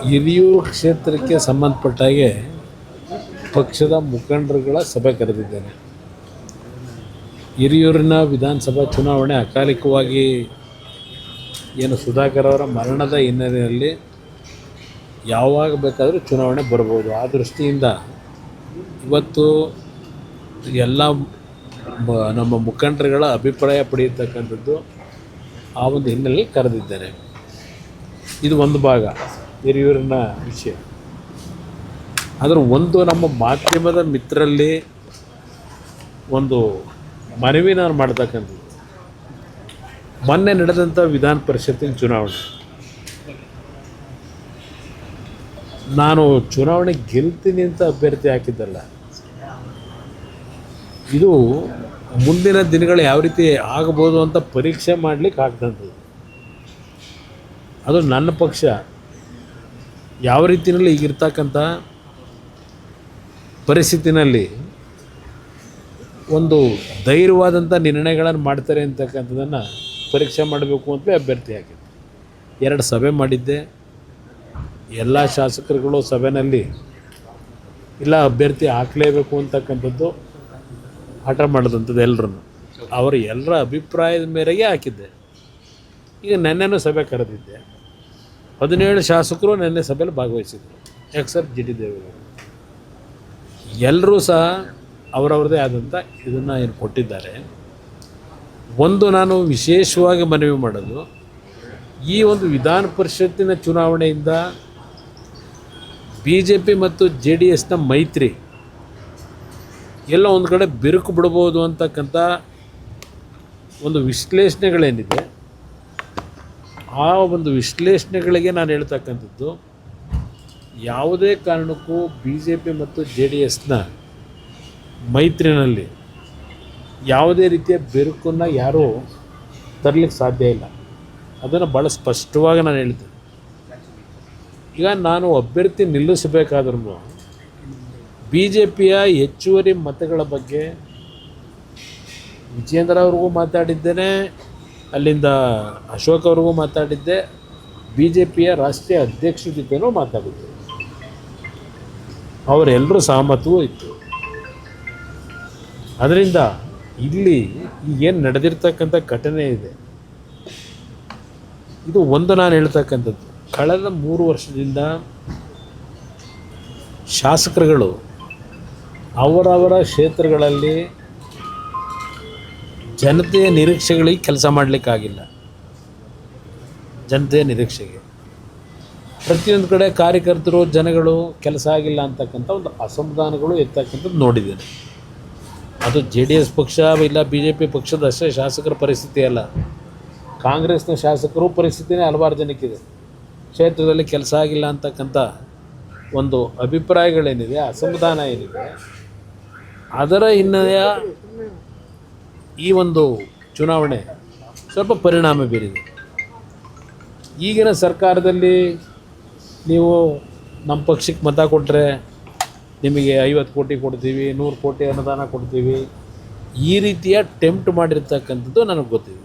ಹಿರಿಯೂರು ಕ್ಷೇತ್ರಕ್ಕೆ ಸಂಬಂಧಪಟ್ಟಾಗೆ ಪಕ್ಷದ ಮುಖಂಡರುಗಳ ಸಭೆ ಕರೆದಿದ್ದೇನೆ. ಹಿರಿಯೂರಿನ ವಿಧಾನಸಭಾ ಚುನಾವಣೆ ಅಕಾಲಿಕವಾಗಿ ಏನು ಸುಧಾಕರ್ ಅವರ ಮರಣದ ಹಿನ್ನೆಲೆಯಲ್ಲಿ ಯಾವಾಗ ಬೇಕಾದರೂ ಚುನಾವಣೆ ಬರ್ಬೋದು. ಆ ದೃಷ್ಟಿಯಿಂದ ಇವತ್ತು ಎಲ್ಲ ನಮ್ಮ ಮುಖಂಡರುಗಳ ಅಭಿಪ್ರಾಯ ಪಡೆಯತಕ್ಕಂಥದ್ದು ಆ ಒಂದು ಹಿನ್ನೆಲೆಯಲ್ಲಿ ಕರೆದಿದ್ದೇನೆ. ಇದು ಒಂದು ಭಾಗ ಹಿರಿಯೂರಿನ ವಿಷಯ. ಆದರೆ ಒಂದು ನಮ್ಮ ಮಾಧ್ಯಮದ ಮಿತ್ರರಲ್ಲಿ ಒಂದು ಮನವಿ ನಾನು ಮಾಡ್ತಕ್ಕಂಥದ್ದು, ಮೊನ್ನೆ ನಡೆದಂಥ ವಿಧಾನ ಪರಿಷತ್ತಿನ ಚುನಾವಣೆ, ನಾನು ಚುನಾವಣೆ ಗೆಲ್ತೀನಿ ಅಂತ ಅಭ್ಯರ್ಥಿ ಹಾಕಿದ್ದಲ್ಲ. ಇದು ಮುಂದಿನ ದಿನಗಳು ಯಾವ ರೀತಿ ಆಗ್ಬೋದು ಅಂತ ಪರೀಕ್ಷೆ ಮಾಡಲಿಕ್ಕೆ ಆಗ್ತಂಥದ್ದು. ಅದು ನನ್ನ ಪಕ್ಷ ಯಾವ ರೀತಿಯಲ್ಲಿ ಈಗಿರ್ತಕ್ಕಂಥ ಪರಿಸ್ಥಿತಿನಲ್ಲಿ ಒಂದು ಧೈರ್ಯವಾದಂಥ ನಿರ್ಣಯಗಳನ್ನು ಮಾಡ್ತಾರೆ ಅಂತಕ್ಕಂಥದ್ದನ್ನು ಪರೀಕ್ಷೆ ಮಾಡಬೇಕು ಅಂತಲೇ ಅಭ್ಯರ್ಥಿ ಹಾಕಿದ್ದೆ. 2 ಸಭೆ ಮಾಡಿದ್ದೆ. ಎಲ್ಲ ಶಾಸಕರುಗಳು ಸಭೆಯಲ್ಲಿ ಇಲ್ಲ ಅಭ್ಯರ್ಥಿ ಹಾಕಲೇಬೇಕು ಅಂತಕ್ಕಂಥದ್ದು ಹಠ ಮಾಡಿದಂಥದ್ದು. ಅವರ ಎಲ್ಲರ ಅಭಿಪ್ರಾಯದ ಮೇರೆಗೆ ಹಾಕಿದ್ದೆ. ಈಗ ನೆನ್ನೆನೂ ಸಭೆ ಕರೆದಿದ್ದೆ. 17 ಶಾಸಕರು ನೆನ್ನೆ ಸಭೆಯಲ್ಲಿ ಭಾಗವಹಿಸಿದರು, ಎಕ್ಸೆಪ್ಟ್ ಜಿ ಟಿ ದೇವೇಗೌಡರು. ಎಲ್ಲರೂ ಸಹ ಅವರವ್ರದ್ದೇ ಆದಂಥ ಇದನ್ನು ಏನು ಕೊಟ್ಟಿದ್ದಾರೆ. ಒಂದು ನಾನು ವಿಶೇಷವಾಗಿ ಮನವಿ ಮಾಡೋದು, ಈ ಒಂದು ವಿಧಾನ ಪರಿಷತ್ತಿನ ಚುನಾವಣೆಯಿಂದ BJP ಮತ್ತು JDSನ ಮೈತ್ರಿ ಎಲ್ಲ ಒಂದು ಕಡೆ ಬಿರುಕು ಬಿಡ್ಬೋದು ಅಂತಕ್ಕಂಥ ಒಂದು ವಿಶ್ಲೇಷಣೆಗಳೇನಿದೆ, ಆ ಒಂದು ವಿಶ್ಲೇಷಣೆಗಳಿಗೆ ನಾನು ಹೇಳ್ತಕ್ಕಂಥದ್ದು, ಯಾವುದೇ ಕಾರಣಕ್ಕೂ BJP ಮತ್ತು JDSನ ಮೈತ್ರಿನಲ್ಲಿ ಯಾವುದೇ ರೀತಿಯ ಬಿರುಕನ್ನು ಯಾರೂ ತರಲಿಕ್ಕೆ ಸಾಧ್ಯ ಇಲ್ಲ. ಅದನ್ನು ಭಾಳ ಸ್ಪಷ್ಟವಾಗಿ ನಾನು ಹೇಳ್ತೀನಿ. ಈಗ ನಾನು ಅಭ್ಯರ್ಥಿ ನಿಲ್ಲಿಸಬೇಕಾದ್ರೂ BJPಯ ಹೆಚ್ಚುವರಿ ಮತಗಳ ಬಗ್ಗೆ ವಿಜೇಂದ್ರ ಅವ್ರಿಗೂ ಮಾತಾಡಿದ್ದೇನೆ, ಅಲ್ಲಿಂದ ಅಶೋಕ್ ಅವ್ರಿಗೂ ಮಾತಾಡಿದ್ದೆ, BJPಯ ರಾಷ್ಟ್ರೀಯ ಅಧ್ಯಕ್ಷರ ಜೊತೆನೂ ಮಾತಾಡಿದ್ದೆ. ಅವರೆಲ್ಲರೂ ಸಹಮತವೂ ಇತ್ತು. ಅದರಿಂದ ಇಲ್ಲಿ ಈಗೇನು ನಡೆದಿರ್ತಕ್ಕಂಥ ಘಟನೆ ಇದೆ, ಇದು ಒಂದು ನಾನು ಹೇಳ್ತಕ್ಕಂಥದ್ದು, ಕಳೆದ 3 ವರ್ಷದಿಂದ ಶಾಸಕರುಗಳು ಅವರವರ ಕ್ಷೇತ್ರಗಳಲ್ಲಿ ಜನತೆಯ ನಿರೀಕ್ಷೆಗಳಿಗೆ ಕೆಲಸ ಮಾಡಲಿಕ್ಕಾಗಿಲ್ಲ. ಜನತೆಯ ನಿರೀಕ್ಷೆಗೆ ಪ್ರತಿಯೊಂದು ಕಡೆ ಕಾರ್ಯಕರ್ತರು ಜನಗಳು ಕೆಲಸ ಆಗಿಲ್ಲ ಅಂತಕ್ಕಂಥ ಒಂದು ಅಸಮಾಧಾನಗಳು ಎತ್ತಕ್ಕಂಥದ್ದು ನೋಡಿದ್ದೇನೆ. ಅದು JDS ಪಕ್ಷ ಇಲ್ಲ BJP ಪಕ್ಷದ ಅಷ್ಟೇ ಶಾಸಕರ ಪರಿಸ್ಥಿತಿ ಅಲ್ಲ, ಕಾಂಗ್ರೆಸ್ನ ಶಾಸಕರು ಪರಿಸ್ಥಿತಿನೇ ಹಲವಾರು ಜನಕ್ಕಿದೆ. ಕ್ಷೇತ್ರದಲ್ಲಿ ಕೆಲಸ ಆಗಿಲ್ಲ ಅಂತಕ್ಕಂಥ ಒಂದು ಅಭಿಪ್ರಾಯಗಳೇನಿದೆ, ಅಸಮಾಧಾನ ಏನಿದೆ, ಅದರ ಹಿನ್ನೆಲೆಯ ಈ ಒಂದು ಚುನಾವಣೆ ಸ್ವಲ್ಪ ಪರಿಣಾಮ ಬೀರಿದೆ. ಈಗಿನ ಸರ್ಕಾರದಲ್ಲಿ ನೀವು ನಮ್ಮ ಪಕ್ಷಕ್ಕೆ ಮತ ಕೊಟ್ಟರೆ ನಿಮಗೆ 50 ಕೋಟಿ ಕೊಡ್ತೀವಿ, 100 ಕೋಟಿ ಅನುದಾನ ಕೊಡ್ತೀವಿ, ಈ ರೀತಿಯ ಟೆಂಪ್ಟ್ ಮಾಡಿರ್ತಕ್ಕಂಥದ್ದು ನನಗೆ ಗೊತ್ತಿದೆ.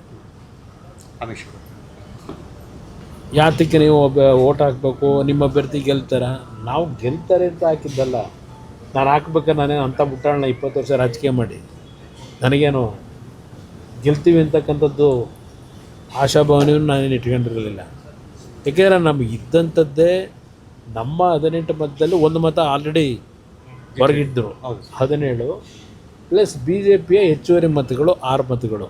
ಯಾತಕ್ಕೆ ನೀವು ಓಟ್ ಹಾಕಬೇಕು, ನಿಮ್ಮ ಅಭ್ಯರ್ಥಿ ಗೆಲ್ತಾರ, ನಾವು ಗೆಲ್ತಾರೆ ಅಂತ ಹಾಕಿದ್ದಲ್ಲ. ನಾನು ಹಾಕ್ಬೇಕಾದ್ರೆ ನಾನೇನು ಅಂಥ ಮುಟ್ಟಾಳನ್ನ 20 ವರ್ಷ ರಾಜಕೀಯ ಮಾಡಿ ನನಗೇನು ಗೆಲ್ತೀವಿ ಅಂತಕ್ಕಂಥದ್ದು ಆಶಾಭಾವನೆಯನ್ನು ನಾನೇನು ಇಟ್ಕೊಂಡಿರಲಿಲ್ಲ. ಏಕೆಂದರೆ ನಮಗೆ ಇದ್ದಂಥದ್ದೇ ನಮ್ಮ 18 ಮತದಲ್ಲಿ 1 ಮತ ಆಲ್ರೆಡಿ ಹೊರಗಿದ್ದರು, 17 ಪ್ಲಸ್ BJPಯ ಹೆಚ್ಚುವರಿ ಮತಗಳು 6 ಮತಗಳು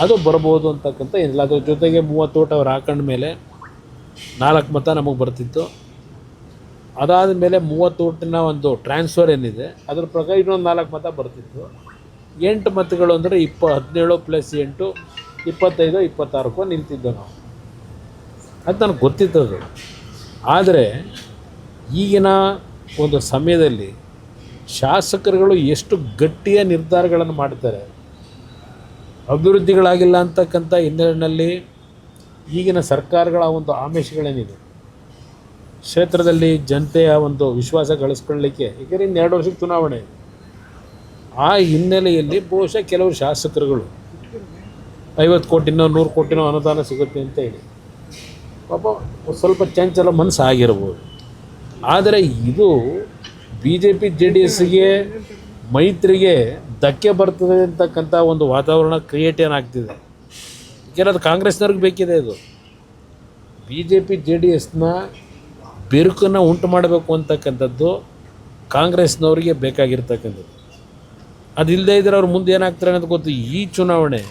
ಅದು ಬರ್ಬೋದು ಅಂತಕ್ಕಂಥ ಏನಿಲ್ಲ. ಅದ್ರ ಜೊತೆಗೆ 30 ಓಟ್ ಅವ್ರು ಹಾಕೊಂಡ ಮೇಲೆ 4 ಮತ ನಮಗೆ ಬರ್ತಿತ್ತು. ಅದಾದ ಮೇಲೆ 30 ಓಟಿನ ಒಂದು ಟ್ರಾನ್ಸ್ಫರ್ ಏನಿದೆ ಅದ್ರ ಪ್ರಕಾರ ಇನ್ನೊಂದು 4 ಮತ ಬರ್ತಿತ್ತು. 8 ಮತಗಳು ಅಂದರೆ 17 ಪ್ಲಸ್ 8 25 26ಕ್ಕೂ ನಿಲ್ತಿದ್ದೋ ನಾವು. ಅದು ನನಗೆ ಗೊತ್ತಿತ್ತದು. ಆದರೆ ಈಗಿನ ಒಂದು ಸಮಯದಲ್ಲಿ ಶಾಸಕರುಗಳು ಎಷ್ಟು ಗಟ್ಟಿಯ ನಿರ್ಧಾರಗಳನ್ನು ಮಾಡ್ತಾರೆ, ಅಭಿವೃದ್ಧಿಗಳಾಗಿಲ್ಲ ಅಂತಕ್ಕಂಥ ಹಿನ್ನೆಲೆಯಲ್ಲಿ ಈಗಿನ ಸರ್ಕಾರಗಳ ಒಂದು ಆಮಿಷಗಳೇನಿದೆ, ಕ್ಷೇತ್ರದಲ್ಲಿ ಜನತೆಯ ಒಂದು ವಿಶ್ವಾಸ ಗಳಿಸ್ಕೊಳ್ಳಲಿಕ್ಕೆ, ಏಕೆಂದರೆ ಇನ್ನು 2 ವರ್ಷಕ್ಕೆ ಚುನಾವಣೆ, ಆ ಹಿನ್ನೆಲೆಯಲ್ಲಿ ಬಹುಶಃ ಕೆಲವರು ಶಾಸಕರುಗಳು 50 ಕೋಟಿನೋ 100 ಕೋಟಿನೋ ಅನುದಾನ ಸಿಗುತ್ತೆ ಅಂತ ಹೇಳಿ ಪಾಪ ಸ್ವಲ್ಪ ಚಂಚಲ ಮನಸ್ಸು ಆಗಿರ್ಬೋದು. ಆದರೆ ಇದು B J P J D ಎಸ್ಗೆ ಮೈತ್ರಿಗೆ ಧಕ್ಕೆ ಬರ್ತದೆ ಅಂತಕ್ಕಂಥ ಒಂದು ವಾತಾವರಣ ಕ್ರಿಯೇಟ್ ಏನಾಗ್ತಿದೆ. ಯಾಕೆಂದರೆ ಅದು ಕಾಂಗ್ರೆಸ್ನವ್ರಿಗೆ ಬೇಕಿದೆ. ಇದು B J P J D ಎಸ್ನ ಬಿರುಕನ್ನು ಉಂಟು ಮಾಡಬೇಕು ಅಂತಕ್ಕಂಥದ್ದು ಕಾಂಗ್ರೆಸ್ನವ್ರಿಗೆ ಬೇಕಾಗಿರ್ತಕ್ಕಂಥದ್ದು. ಅದಿಲ್ಲದೆ ಇದ್ದರೆ ಅವ್ರು ಮುಂದೆ ಏನಾಗ್ತಾರೆ ಅನ್ನೋದು ಗೊತ್ತು. ಈ ಚುನಾವಣೆ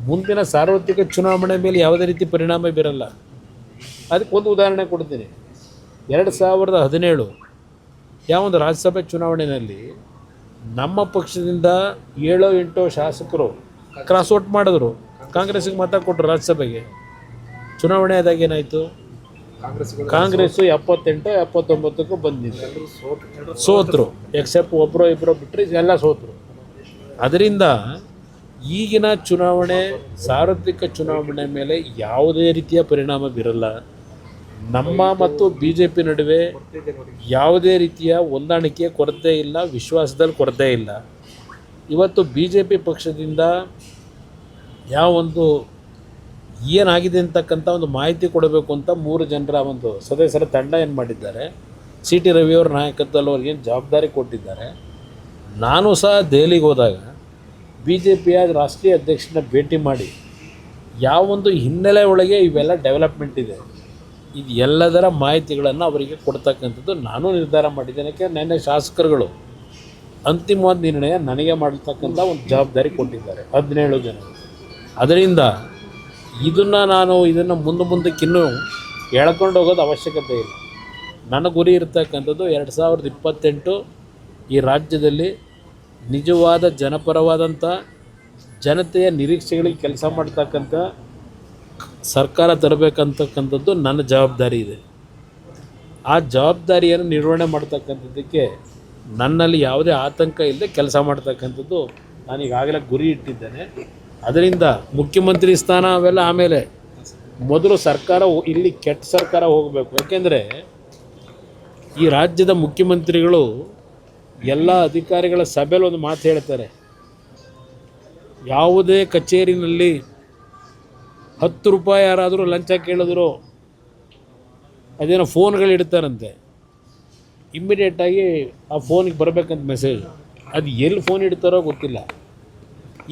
ಮುಂದಿನ ಸಾರ್ವತ್ರಿಕ ಚುನಾವಣೆ ಮೇಲೆ ಯಾವುದೇ ರೀತಿ ಪರಿಣಾಮ ಬೀರಲ್ಲ. ಅದಕ್ಕೊಂದು ಉದಾಹರಣೆ ಕೊಡ್ತೀನಿ. 2017 ಯಾವೊಂದು ರಾಜ್ಯಸಭೆ ಚುನಾವಣೆಯಲ್ಲಿ ನಮ್ಮ ಪಕ್ಷದಿಂದ 7-8 ಶಾಸಕರು ಕ್ರಾಸ್ ಔಟ್ ಮಾಡಿದ್ರು, ಕಾಂಗ್ರೆಸ್ಸಿಗೆ ಮತ ಕೊಟ್ಟರು. ರಾಜ್ಯಸಭೆಗೆ ಚುನಾವಣೆ ಆದಾಗ ಏನಾಯಿತು, ಕಾಂಗ್ರೆಸ್ಸು 78-79ಕ್ಕೂ ಬಂದಿದೆ, ಸೋತರು. ಎಕ್ಸೆಪ್ಟ್ ಒಬ್ಬರು ಇಬ್ಬರು ಬಿಟ್ಟರೆ ಎಲ್ಲ ಸೋತರು. ಅದರಿಂದ ಈಗಿನ ಚುನಾವಣೆ ಸಾರ್ವತ್ರಿಕ ಚುನಾವಣೆ ಮೇಲೆ ಯಾವುದೇ ರೀತಿಯ ಪರಿಣಾಮ ಬೀರಲ್ಲ. ನಮ್ಮ ಮತ್ತು ಬಿ ಜೆ ಪಿ ನಡುವೆ ಯಾವುದೇ ರೀತಿಯ ಹೊಂದಾಣಿಕೆ ಕೊರತೆ ಇಲ್ಲ, ವಿಶ್ವಾಸದಲ್ಲಿ ಕೊರತೆ ಇಲ್ಲ. ಇವತ್ತು ಬಿ ಜೆ ಪಿ ಪಕ್ಷದಿಂದ ಯಾವೊಂದು ಏನಾಗಿದೆ ಅಂತಕ್ಕಂಥ ಒಂದು ಮಾಹಿತಿ ಕೊಡಬೇಕು ಅಂತ 3 ಜನರ ಒಂದು ಸದಸ್ಯರ ತಂಡ ಏನು ಮಾಡಿದ್ದಾರೆ, ಸಿ ಟಿ ರವಿಯವರ ನಾಯಕತ್ವದಲ್ಲಿ ಅವ್ರಿಗೇನು ಜವಾಬ್ದಾರಿ ಕೊಟ್ಟಿದ್ದಾರೆ. ನಾನು ಸಹ ದೆಹಲಿಗೆ ಹೋದಾಗ ಬಿ ಜೆ ಪಿಯ ರಾಷ್ಟ್ರೀಯ ಅಧ್ಯಕ್ಷನ ಭೇಟಿ ಮಾಡಿ ಯಾವೊಂದು ಹಿನ್ನೆಲೆ ಒಳಗೆ ಇವೆಲ್ಲ ಡೆವಲಪ್ಮೆಂಟ್ ಇದೆ, ಇದು ಎಲ್ಲದರ ಮಾಹಿತಿಗಳನ್ನು ಅವರಿಗೆ ಕೊಡ್ತಕ್ಕಂಥದ್ದು ನಾನು ನಿರ್ಧಾರ ಮಾಡಿದ್ದೇನೆ. ನೆನ್ನೆ ಶಾಸಕರುಗಳು ಅಂತಿಮವಾದ ನಿರ್ಣಯ ನನಗೆ ಮಾಡತಕ್ಕಂಥ ಒಂದು ಜವಾಬ್ದಾರಿ ಕೊಟ್ಟಿದ್ದಾರೆ 17 ಜನ. ಅದರಿಂದ ಇದನ್ನು ಮುಂದಕ್ಕಿನ್ನೂ ಎಳ್ಕೊಂಡು ಹೋಗೋದು ಅವಶ್ಯಕತೆ ಇಲ್ಲ. ನನ್ನ ಗುರಿ ಇರತಕ್ಕಂಥದ್ದು 2028 ಈ ರಾಜ್ಯದಲ್ಲಿ ನಿಜವಾದ ಜನಪರವಾದಂಥ ಜನತೆಯ ನಿರೀಕ್ಷೆಗಳಿಗೆ ಕೆಲಸ ಮಾಡ್ತಕ್ಕಂಥ ಸರ್ಕಾರ ತರಬೇಕಂತಕ್ಕಂಥದ್ದು ನನ್ನ ಜವಾಬ್ದಾರಿ ಇದೆ. ಆ ಜವಾಬ್ದಾರಿಯನ್ನು ನಿರ್ವಹಣೆ ಮಾಡ್ತಕ್ಕಂಥದ್ದಕ್ಕೆ ನನ್ನಲ್ಲಿ ಯಾವುದೇ ಆತಂಕ ಇಲ್ಲದೆ ಕೆಲಸ ಮಾಡ್ತಕ್ಕಂಥದ್ದು ನಾನು ಈಗಾಗಲೇ ಗುರಿ ಇಟ್ಟಿದ್ದೇನೆ. ಅದರಿಂದ ಮುಖ್ಯಮಂತ್ರಿ ಸ್ಥಾನ ಅವೆಲ್ಲ ಆಮೇಲೆ, ಮೊದಲು ಸರ್ಕಾರ ಇಲ್ಲಿ ಕೆಟ್ಟ ಸರ್ಕಾರ ಹೋಗಬೇಕು. ಯಾಕೆಂದರೆ ಈ ರಾಜ್ಯದ ಮುಖ್ಯಮಂತ್ರಿಗಳು ಎಲ್ಲ ಅಧಿಕಾರಿಗಳ ಸಭೆಯಲ್ಲಿ ಒಂದು ಮಾತು ಹೇಳ್ತಾರೆ, ಯಾವುದೇ ಕಚೇರಿನಲ್ಲಿ 10 ರೂಪಾಯಿ ಯಾರಾದರೂ ಲಂಚ ಕೇಳಿದ್ರು ಅದೇನೋ ಫೋನ್ಗಳು ಇಡ್ತಾರಂತೆ, ಇಮ್ಮಿಡಿಯೇಟಾಗಿ ಆ ಫೋನಿಗೆ ಬರಬೇಕಂತ ಮೆಸೇಜ್. ಅದು ಎಲ್ಲಿ ಫೋನ್ ಇಡ್ತಾರೋ ಗೊತ್ತಿಲ್ಲ.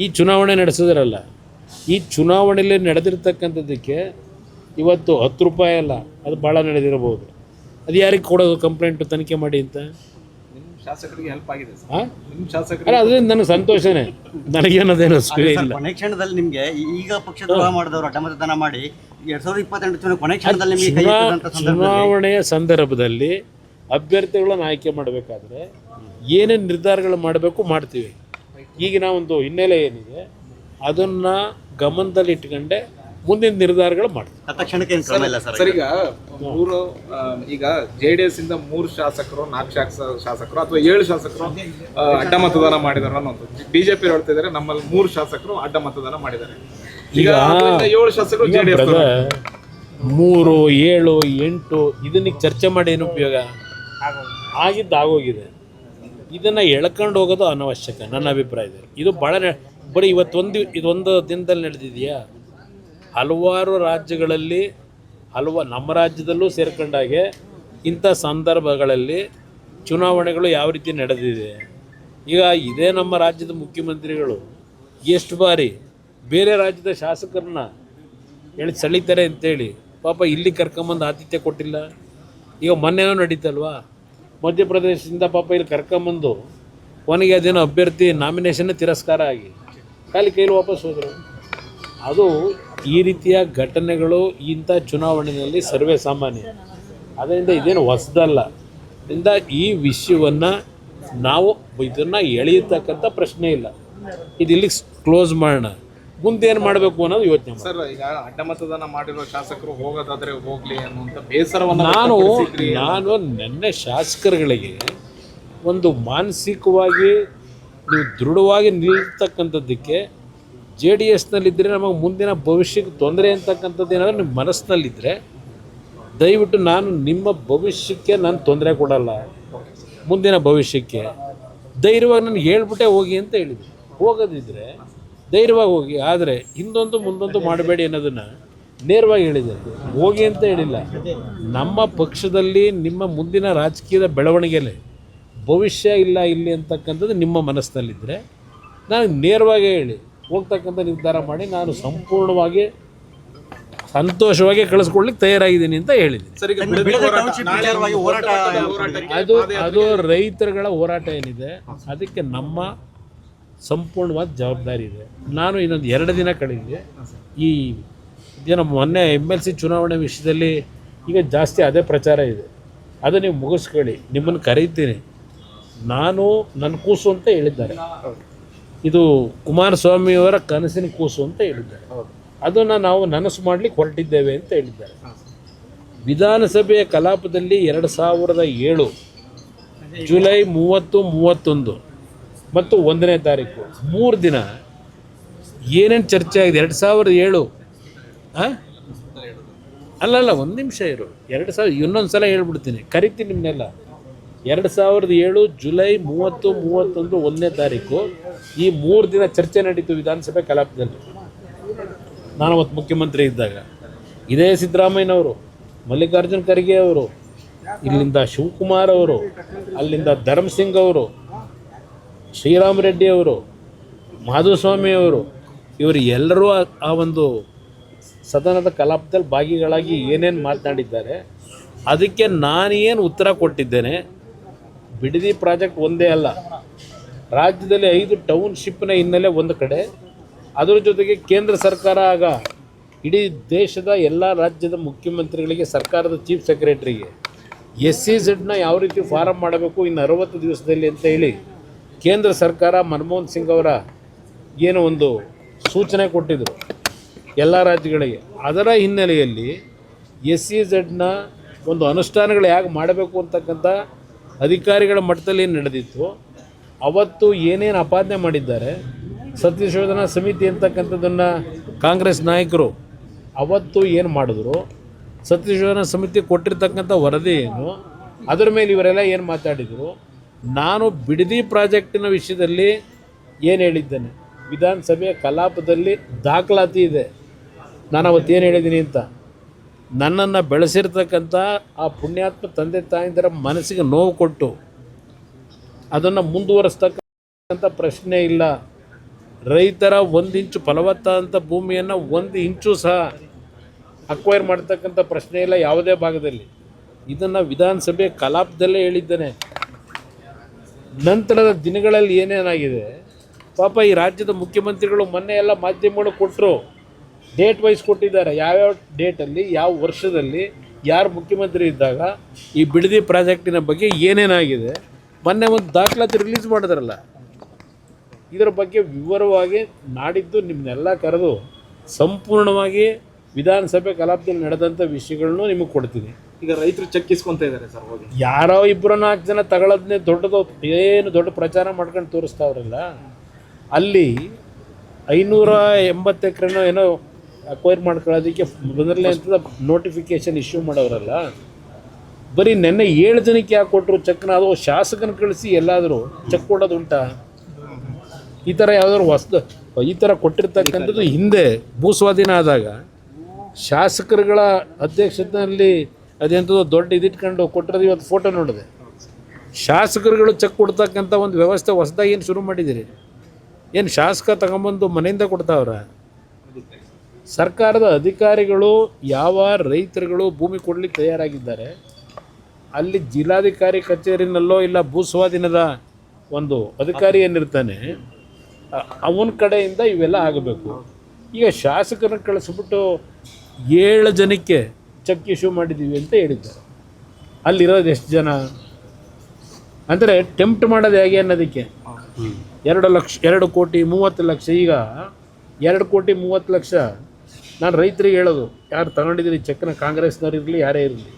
ಈ ಚುನಾವಣೆ ನಡೆಸಿದ್ರಲ್ಲ, ಈ ಚುನಾವಣೆಯಲ್ಲಿ ನಡೆದಿರ್ತಕ್ಕಂಥದ್ದಕ್ಕೆ ಇವತ್ತು 10 ರೂಪಾಯಿ ಅಲ್ಲ, ಅದು ಭಾಳ ನಡೆದಿರಬಹುದು. ಅದು ಯಾರಿಗೆ ಕೊಡೋದು ಕಂಪ್ಲೇಂಟು ತನಿಖೆ ಮಾಡಿ ಅಂತ? ಶಾಸಕರಿಗೆ ಹೆಲ್ಪ್ ಆಗಿದೆ ಸರ್. ಹಾಂ, ನಿಮ್ಮ ಶಾಸಕರು ಅಲ್ಲ, ಅದರಿಂದ ನನಗೆ ಸಂತೋಷನೇ, ನನಗೇನದೇನು ಇಲ್ಲ. ಕೊನೆ ಕ್ಷಣದಲ್ಲಿ ನಿಮಗೆ ಈಗ ಪಕ್ಷದ್ರೋಹ ಮಾಡಿದವರು ಅಡ್ಡಮತದಾನ ಮಾಡಿ 2028 ಕೊನೆ ಕ್ಷಣದಲ್ಲಿ ನಿಮಗೆ ಕೈ ಎತ್ತಿದಂಥ ಸಂದರ್ಭದಲ್ಲಿ ಚುನಾವಣೆಯ ಸಂದರ್ಭದಲ್ಲಿ ಅಭ್ಯರ್ಥಿಗಳನ್ನು ಆಯ್ಕೆ ಮಾಡಬೇಕಾದ್ರೆ ಏನೇನು ನಿರ್ಧಾರಗಳು ಮಾಡಬೇಕು ಮಾಡ್ತೀವಿ. ಈಗಿನ ಒಂದು ಹಿನ್ನೆಲೆ ಏನಿದೆ ಅದನ್ನು ಗಮನದಲ್ಲಿ ಇಟ್ಕೊಂಡೆ ಮುಂದಿನ ನಿರ್ಧಾರಗಳು ಮಾಡ್ತೀವಿ. ತತ್ಕ್ಷಣಕ್ಕೆ ಏನು ಕ್ರಮ ಇಲ್ಲ ಸರ್. ಸರ್, ಈಗ JDS ಇಂದ 3 ಶಾಸಕರು 4 ಶಾಸಕರು ಅಥವಾ 7 ಶಾಸಕರು ಅಡ್ಡ ಮತದಾನ ಮಾಡಿದಾರೆ ಅನ್ನೋದು ಬಿಜೆಪಿ ಹೇಳ್ತಿದ್ದಾರೆ. ನಮ್ಮಲ್ಲಿ 3 ಶಾಸಕರು ಅಡ್ಡ ಮತದಾನ ಮಾಡಿದ್ದಾರೆ. ಈಗ 7 ಶಾಸಕರು JDS 3, 7, 8 ಇದನ್ನ ಚರ್ಚೆ ಮಾಡಿ ಏನು ಉಪಯೋಗ? ಆಗೋಗಿದೆ. ಇದನ್ನು ಎಳ್ಕೊಂಡು ಹೋಗೋದು ಅನವಶ್ಯಕ ನನ್ನ ಅಭಿಪ್ರಾಯದಲ್ಲಿ. ಇದು ಭಾಳ ಬರೀ ಇದೊಂದು ದಿನದಲ್ಲಿ ನಡೆದಿದೆಯಾ? ಹಲವಾರು ರಾಜ್ಯಗಳಲ್ಲಿ ನಮ್ಮ ರಾಜ್ಯದಲ್ಲೂ ಸೇರ್ಕೊಂಡಾಗೆ ಇಂಥ ಸಂದರ್ಭಗಳಲ್ಲಿ ಚುನಾವಣೆಗಳು ಯಾವ ರೀತಿ ನಡೆದಿದೆ. ಈಗ ಇದೇ ನಮ್ಮ ರಾಜ್ಯದ ಮುಖ್ಯಮಂತ್ರಿಗಳು ಎಷ್ಟು ಬಾರಿ ಬೇರೆ ರಾಜ್ಯದ ಶಾಸಕರನ್ನ ಸೆಳೀತಾರೆ ಅಂತೇಳಿ ಪಾಪ ಇಲ್ಲಿ ಕರ್ಕೊಂಬಂದು ಆತಿಥ್ಯ ಕೊಟ್ಟಿಲ್ಲ. ಈಗ ಮೊನ್ನೆನೋ ನಡೀತಲ್ವಾ, ಮಧ್ಯಪ್ರದೇಶದಿಂದ ಪಾಪ ಇಲ್ಲಿ ಕರ್ಕೊಂಬಂದು ಕೊನೆಗೆ ಅದೇನೋ ಅಭ್ಯರ್ಥಿ ನಾಮಿನೇಷನ್ನೇ ತಿರಸ್ಕಾರ ಆಗಿ ಕೈಲಿ ವಾಪಸ್ ಹೋದರು. ಅದು ಈ ರೀತಿಯ ಘಟನೆಗಳು ಇಂಥ ಚುನಾವಣೆಯಲ್ಲಿ ಸರ್ವೇ ಸಾಮಾನ್ಯ. ಅದರಿಂದ ಇದೇನು ಹೊಸದಲ್ಲ. ಅದರಿಂದ ಈ ವಿಷಯವನ್ನು ನಾವು ಇದನ್ನು ಎಳೆಯತಕ್ಕಂಥ ಪ್ರಶ್ನೆ ಇಲ್ಲ. ಇದು ಇಲ್ಲಿಗೆ ಕ್ಲೋಸ್ ಮಾಡೋಣ, ಮುಂದೆ ಏನು ಮಾಡಬೇಕು ಅನ್ನೋದು ಯೋಚನೆ ಮಾಡಿ. ಸರ್, ಈಗ ಅಡ್ಡ ಮತದಾನ ಮಾಡಿರೋ ಶಾಸಕರು ಹೋಗೋದಾದ್ರೆ ಹೋಗ್ಲಿ ಅನ್ನುವಂಥ ಬೇಸರವನ್ನು ನಾನು ನೆನ್ನೆ ಶಾಸಕರುಗಳಿಗೆ ಒಂದು ಮಾನಸಿಕವಾಗಿ ನೀವು ದೃಢವಾಗಿ ನಿಲ್ತಕ್ಕಂಥದ್ದಕ್ಕೆ JDSನಲ್ಲಿದ್ದರೆ ನಮಗೆ ಮುಂದಿನ ಭವಿಷ್ಯಕ್ಕೆ ತೊಂದರೆ ಅಂತಕ್ಕಂಥದ್ದು ಏನಾದರೂ ನಿಮ್ಮ ಮನಸ್ಸಿನಲ್ಲಿದ್ದರೆ ದಯವಿಟ್ಟು ನಾನು ನಿಮ್ಮ ಭವಿಷ್ಯಕ್ಕೆ ನಾನು ತೊಂದರೆ ಕೊಡಲ್ಲ. ಮುಂದಿನ ಭವಿಷ್ಯಕ್ಕೆ ಧೈರ್ಯವಾಗಿ ನನಗೆ ಹೇಳ್ಬಿಟ್ಟೆ ಹೋಗಿ ಅಂತ ಹೇಳಿದ್ವಿ. ಹೋಗೋದಿದ್ದರೆ ಧೈರ್ಯವಾಗಿ ಹೋಗಿ, ಆದರೆ ಹಿಂದೊಂದು ಮುಂದೊಂದು ಮಾಡಬೇಡಿ ಅನ್ನೋದನ್ನು ನೇರವಾಗಿ ಹೇಳಿದೆ, ಹೋಗಿ ಅಂತ ಹೇಳಿಲ್ಲ. ನಮ್ಮ ಪಕ್ಷದಲ್ಲಿ ನಿಮ್ಮ ಮುಂದಿನ ರಾಜಕೀಯದ ಬೆಳವಣಿಗೆಯಲ್ಲಿ ಭವಿಷ್ಯ ಇಲ್ಲ ಇಲ್ಲಿ ಅಂತಕ್ಕಂಥದ್ದು ನಿಮ್ಮ ಮನಸ್ಸಿನಲ್ಲಿದ್ದರೆ ನಾನು ನೇರವಾಗಿ ಹೇಳಿ ಹೋಗ್ತಕ್ಕಂಥ ನಿರ್ಧಾರ ಮಾಡಿ ನಾನು ಸಂಪೂರ್ಣವಾಗಿ ಸಂತೋಷವಾಗಿ ಕಳಿಸ್ಕೊಡ್ಲಿಕ್ಕೆ ತಯಾರಾಗಿದ್ದೀನಿ ಅಂತ ಹೇಳಿದ್ದೀನಿ. ಸರ್, ಈಗ ಬಿಡದಿ ಟೌನ್ಶಿಪ್ ವಿಚಾರವಾಗಿ ಹೋರಾಟ ಅದು ರೈತರುಗಳ ಹೋರಾಟ ಏನಿದೆ ಅದಕ್ಕೆ ನಮ್ಮ ಸಂಪೂರ್ಣವಾದ ಜವಾಬ್ದಾರಿ ಇದೆ. ನಾನು ಇನ್ನೊಂದು 2 ದಿನ ಕಳೆದಿದೆ. ಈ ಏನು ಮೊನ್ನೆ MLC ಚುನಾವಣೆ ವಿಷಯದಲ್ಲಿ ಈಗ ಜಾಸ್ತಿ ಅದೇ ಪ್ರಚಾರ ಇದೆ, ಅದು ನೀವು ಮುಗಿಸ್ಕೊಳ್ಳಿ, ನಿಮ್ಮನ್ನು ಕರೀತೀನಿ. ನಾನು ನನ್ನ ಕೂಸು ಅಂತ ಹೇಳಿದ್ದಾರೆ, ಇದು ಕುಮಾರಸ್ವಾಮಿಯವರ ಕನಸಿನ ಕೂಸು ಅಂತ ಹೇಳಿದ್ದಾರೆ. ಅದನ್ನು ನಾವು ನನಸು ಮಾಡಲಿಕ್ಕೆ ಹೊರಟಿದ್ದೇವೆ ಅಂತ ಹೇಳಿದ್ದಾರೆ. ವಿಧಾನಸಭೆಯ ಕಲಾಪದಲ್ಲಿ 2007 ಜುಲೈ 30, 31 ಮತ್ತು 1ನೇ ತಾರೀಕು 3 ದಿನ ಏನೇನು ಚರ್ಚೆ ಆಗಿದೆ. 2007 ಅಲ್ಲಲ್ಲ, 1 ನಿಮಿಷ ಇರು. 2000 ಇನ್ನೊಂದು ಸಲ ಹೇಳ್ಬಿಡ್ತೀನಿ, ಕರಿತೀನಿ ನಿಮ್ಮನ್ನೆಲ್ಲ. 2007 ಜುಲೈ 30, 31, 1ನೇ ತಾರೀಕು ಈ 3 ದಿನ ಚರ್ಚೆ ನಡೀತು ವಿಧಾನಸಭೆ ಕಲಾಪದಲ್ಲಿ. ನಾನು ಅವತ್ತು ಮುಖ್ಯಮಂತ್ರಿ ಇದ್ದಾಗ ಇದೇ ಸಿದ್ದರಾಮಯ್ಯನವರು, ಮಲ್ಲಿಕಾರ್ಜುನ್ ಖರ್ಗೆ ಅವರು, ಇಲ್ಲಿಂದ ಶಿವಕುಮಾರ್ ಅವರು, ಅಲ್ಲಿಂದ ಧರ್ಮಸಿಂಗ್ ಅವರು, ಶ್ರೀರಾಮ್ ರೆಡ್ಡಿ ಅವರು, ಮಾಧುಸ್ವಾಮಿ ಅವರು, ಇವರು ಎಲ್ಲರೂ ಆ ಒಂದು ಸದನದ ಕಲಾಪದಲ್ಲಿ ಭಾಗಿಗಳಾಗಿ ಏನೇನು ಮಾತನಾಡಿದ್ದಾರೆ ಅದಕ್ಕೆ ನಾನೇನು ಉತ್ತರ ಕೊಟ್ಟಿದ್ದೇನೆ. ಬಿಡದಿ ಪ್ರಾಜೆಕ್ಟ್ ಒಂದೇ ಅಲ್ಲ, ರಾಜ್ಯದಲ್ಲಿ 5 ಟೌನ್ಶಿಪ್ನ ಹಿನ್ನೆಲೆ ಒಂದು ಕಡೆ, ಅದರ ಜೊತೆಗೆ ಕೇಂದ್ರ ಸರ್ಕಾರ ಆಗ ಇಡೀ ದೇಶದ ಎಲ್ಲ ರಾಜ್ಯದ ಮುಖ್ಯಮಂತ್ರಿಗಳಿಗೆ, ಸರ್ಕಾರದ ಚೀಫ್ ಸೆಕ್ರೆಟರಿಗೆ SEZನ ಯಾವ ರೀತಿ ಫಾರಮ್ ಮಾಡಬೇಕು ಇನ್ನು 60 ದಿವಸದಲ್ಲಿ ಅಂತ ಹೇಳಿ ಕೇಂದ್ರ ಸರ್ಕಾರ ಮನಮೋಹನ್ ಸಿಂಗ್ ಅವರ ಏನು ಒಂದು ಸೂಚನೆ ಕೊಟ್ಟಿದ್ದರು ಎಲ್ಲ ರಾಜ್ಯಗಳಿಗೆ. ಅದರ ಹಿನ್ನೆಲೆಯಲ್ಲಿ SEZನ ಒಂದು ಅನುಷ್ಠಾನಗಳು ಹೇಗೆ ಮಾಡಬೇಕು ಅಂತಕ್ಕಂಥ ಅಧಿಕಾರಿಗಳ ಮಟ್ಟದಲ್ಲಿ ಏನು ನಡೆದಿತ್ತು, ಅವತ್ತು ಏನೇನು ಅಪಾದನೆ ಮಾಡಿದ್ದಾರೆ, ಸತ್ಯಶೋಧನಾ ಸಮಿತಿ ಅಂತಕ್ಕಂಥದ್ದನ್ನು ಕಾಂಗ್ರೆಸ್ ನಾಯಕರು ಅವತ್ತು ಏನು ಮಾಡಿದ್ರು, ಸತ್ಯಶೋಧನಾ ಸಮಿತಿ ಕೊಟ್ಟಿರ್ತಕ್ಕಂಥ ವರದಿ ಏನು, ಅದರ ಮೇಲೆ ಇವರೆಲ್ಲ ಏನು ಮಾತಾಡಿದರು. ನಾನು ಬಿಡದಿ ಪ್ರಾಜೆಕ್ಟಿನ ವಿಷಯದಲ್ಲಿ ಏನು ಹೇಳಿದ್ದೇನೆ, ವಿಧಾನಸಭೆಯ ಕಲಾಪದಲ್ಲಿ ದಾಖಲಾತಿ ಇದೆ, ನಾನು ಅವತ್ತೇನು ಹೇಳಿದ್ದೀನಿ ಅಂತ. ನನ್ನನ್ನು ಬೆಳೆಸಿರ್ತಕ್ಕಂಥ ಆ ಪುಣ್ಯಾತ್ಮ ತಂದೆ ತಾಯಿಂದರ ಮನಸ್ಸಿಗೆ ನೋವು ಕೊಟ್ಟು ಅದನ್ನು ಮುಂದುವರಿಸ್ತಕ್ಕಂಥ ಪ್ರಶ್ನೆ ಇಲ್ಲ. ರೈತರ 1 ಇಂಚು ಫಲವತ್ತಾದಂಥ ಭೂಮಿಯನ್ನು 1 ಇಂಚು ಸಹ ಅಕ್ವೈರ್ ಮಾಡ್ತಕ್ಕಂಥ ಪ್ರಶ್ನೆ ಇಲ್ಲ ಯಾವುದೇ ಭಾಗದಲ್ಲಿ. ಇದನ್ನು ವಿಧಾನಸಭೆ ಕಲಾಪದಲ್ಲೇ ಹೇಳಿದ್ದೇನೆ. ನಂತರದ ದಿನಗಳಲ್ಲಿ ಏನೇನಾಗಿದೆ ಪಾಪ ಈ ರಾಜ್ಯದ ಮುಖ್ಯಮಂತ್ರಿಗಳು ಮೊನ್ನೆ ಎಲ್ಲ ಮಾಧ್ಯಮಗಳು ಕೊಟ್ಟರು, ಡೇಟ್ ವೈಸ್ ಕೊಟ್ಟಿದ್ದಾರೆ, ಯಾವ್ಯಾವ ಡೇಟಲ್ಲಿ ಯಾವ ವರ್ಷದಲ್ಲಿ ಯಾರು ಮುಖ್ಯಮಂತ್ರಿ ಇದ್ದಾಗ ಈ ಬಿಡದಿ ಪ್ರಾಜೆಕ್ಟಿನ ಬಗ್ಗೆ ಏನೇನಾಗಿದೆ. ಮೊನ್ನೆ ಒಂದು ದಾಖಲಾತಿ ರಿಲೀಸ್ ಮಾಡಿದ್ರಲ್ಲ, ಇದರ ಬಗ್ಗೆ ವಿವರವಾಗಿ ನಾಡಿದ್ದು ನಿಮ್ಮನ್ನೆಲ್ಲ ಕರೆದು ಸಂಪೂರ್ಣವಾಗಿ ವಿಧಾನಸಭೆ ಕಲಾಪದಲ್ಲಿ ನಡೆದಂಥ ವಿಷಯಗಳನ್ನು ನಿಮಗೆ ಕೊಡ್ತೀನಿ. ಈಗ ರೈತರು ಚೆಕ್ ಇಸ್ಕೊಂತ ಇದ್ದಾರೆ ಸರ್, ಹೋಗಿ ಯಾರೋ 2-4 ಜನ ತಗೊಳ್ಳೋದನ್ನೇ ದೊಡ್ಡದು, ಏನು ದೊಡ್ಡ ಪ್ರಚಾರ ಮಾಡ್ಕೊಂಡು ತೋರಿಸ್ತಾವ್ರಲ್ಲ. ಅಲ್ಲಿ 580 ಎಕರೆನೋ ಏನೋ ಅಕ್ವೈರ್ ಮಾಡ್ಕೊಳ್ಳೋದಕ್ಕೆ ಮೊದಲನೇ ಹಂತದ ನೋಟಿಫಿಕೇಷನ್ ಇಶ್ಯೂ ಮಾಡೋರಲ್ಲ, ಬರೀ ನೆನ್ನೆ 7 ಜನಕ್ಕೆ ಯಾಕೆ ಕೊಟ್ಟರು ಚೆಕ್ನ? ಅದು ಶಾಸಕನ ಕಳಿಸಿ ಎಲ್ಲಾದರೂ ಚೆಕ್ ಕೊಡೋದು ಉಂಟಾ? ಈ ಥರ ಯಾವುದಾದ್ರು ಈ ಥರ ಕೊಟ್ಟಿರ್ತಕ್ಕಂಥದ್ದು ಹಿಂದೆ ಭೂಸ್ವಾಧೀನ ಆದಾಗ ಶಾಸಕರುಗಳ ಅಧ್ಯಕ್ಷತೆಯಲ್ಲಿ ಅದೆಂಥದ್ದು ದೊಡ್ಡ ಇದಿಟ್ಕೊಂಡು ಕೊಟ್ಟಿರೋದು. ಇವತ್ತು ಫೋಟೋ ನೋಡಿದೆ, ಶಾಸಕರುಗಳು ಚೆಕ್ ಕೊಡ್ತಕ್ಕಂಥ ಒಂದು ವ್ಯವಸ್ಥೆ ಹೊಸದಾಗಿ ಏನು ಶುರು ಮಾಡಿದ್ದೀರಿ? ಏನು ಶಾಸಕ ತಗೊಂಬಂದು ಮನೆಯಿಂದ ಕೊಡ್ತಾವ್ರ? ಸರ್ಕಾರದ ಅಧಿಕಾರಿಗಳು ಯಾವ ರೈತರುಗಳು ಭೂಮಿ ಕೊಡಲಿಕ್ಕೆ ತಯಾರಾಗಿದ್ದಾರೆ ಅಲ್ಲಿ ಜಿಲ್ಲಾಧಿಕಾರಿ ಕಚೇರಿನಲ್ಲೋ ಇಲ್ಲ ಭೂಸ್ವಾಧೀನದ ಒಂದು ಅಧಿಕಾರಿ ಏನಿರ್ತಾನೆ ಅವನ ಕಡೆಯಿಂದ ಇವೆಲ್ಲ ಆಗಬೇಕು. ಈಗ ಶಾಸಕರನ್ನ ಕಳಿಸ್ಬಿಟ್ಟು 7 ಜನಕ್ಕೆ ಚೆಕ್ ಇಶ್ಯೂ ಮಾಡಿದ್ದೀವಿ ಅಂತ ಹೇಳಿದ್ದಾರೆ. ಅಲ್ಲಿರೋದು ಎಷ್ಟು ಜನ ಅಂದರೆ ಟೆಂಪ್ಟ್ ಮಾಡೋದು ಹೇಗೆ ಅನ್ನೋದಕ್ಕೆ 2 ಕೋಟಿ 30 ಲಕ್ಷ. ಈಗ 2 ಕೋಟಿ 30 ಲಕ್ಷ ನಾನು ರೈತರಿಗೆ ಹೇಳೋದು, ಯಾರು ತಗೊಂಡಿದ್ದೀರಿ ಚೆಕ್ನ, ಕಾಂಗ್ರೆಸ್ನವ್ರು ಇರಲಿ ಯಾರೇ ಇರಲಿ,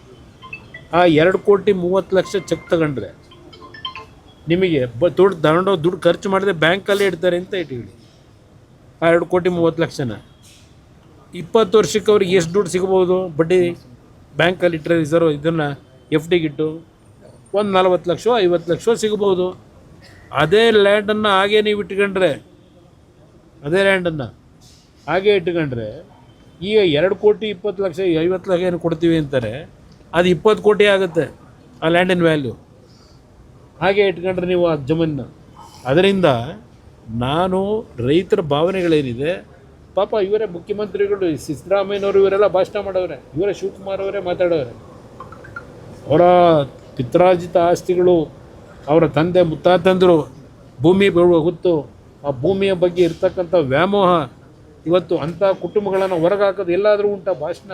ಆ 2 ಕೋಟಿ 30 ಲಕ್ಷ ಚೆಕ್ ತಗೊಂಡ್ರೆ ನಿಮಗೆ ದುಡ್ಡು ಖರ್ಚು ಮಾಡಿದ್ರೆ ಬ್ಯಾಂಕಲ್ಲೇ ಇಡ್ತಾರೆ ಅಂತ ಇಟ್ಕೊಳ್ಳಿ. ಆ 2 ಕೋಟಿ 30 ಲಕ್ಷನ 20 ವರ್ಷಕ್ಕೆ ಅವ್ರಿಗೆ ಎಷ್ಟು ದುಡ್ಡು ಸಿಗ್ಬೋದು? ಬಡ್ಡಿ ಬ್ಯಾಂಕಲ್ಲಿ ಇಟ್ಟರೆ ರಿಸರ್ವ್ ಇದನ್ನು FDಗಿಟ್ಟು ಒಂದು 40 ಲಕ್ಷ 50 ಲಕ್ಷ ಸಿಗ್ಬೋದು. ಅದೇ ಲ್ಯಾಂಡನ್ನು ಹಾಗೇ ನೀವು ಇಟ್ಕೊಂಡ್ರೆ, ಅದೇ ಲ್ಯಾಂಡನ್ನು ಹಾಗೇ ಇಟ್ಕೊಂಡ್ರೆ ಈಗ 2 ಕೋಟಿ 20 ಲಕ್ಷ 50 ಲಕ್ಷ ಏನು ಕೊಡ್ತೀವಿ ಅಂತಾರೆ, ಅದು 20 ಕೋಟಿ ಆಗುತ್ತೆ ಆ ಲ್ಯಾಂಡಿನ ವ್ಯಾಲ್ಯೂ. ಹಾಗೆ ಇಟ್ಕೊಂಡ್ರೆ ನೀವು ಆ ಜಮೀನನ್ನ. ಅದರಿಂದ ನಾನು ರೈತರ ಭಾವನೆಗಳೇನಿದೆ, ಪಾಪ ಇವರೇ ಮುಖ್ಯಮಂತ್ರಿಗಳು ಸಿದ್ದರಾಮಯ್ಯನವರು ಇವರೆಲ್ಲ ಭಾಷಣ ಮಾಡವ್ರೆ, ಇವರೇ ಶಿವಕುಮಾರ್ ಅವರೇ ಮಾತಾಡೋರೆ. ಅವರ ಪಿತ್ರಾರ್ಜಿತ ಆಸ್ತಿಗಳು, ಅವರ ತಂದೆ ಮುತ್ತಾತಂದರು ಭೂಮಿ ಹೊತ್ತು ಆ ಭೂಮಿಯ ಬಗ್ಗೆ ಇರ್ತಕ್ಕಂಥ ವ್ಯಾಮೋಹ, ಇವತ್ತು ಅಂಥ ಕುಟುಂಬಗಳನ್ನು ಹೊರಗೆ ಹಾಕೋದು ಎಲ್ಲಾದರೂ ಉಂಟಾ ಭಾಷಣ?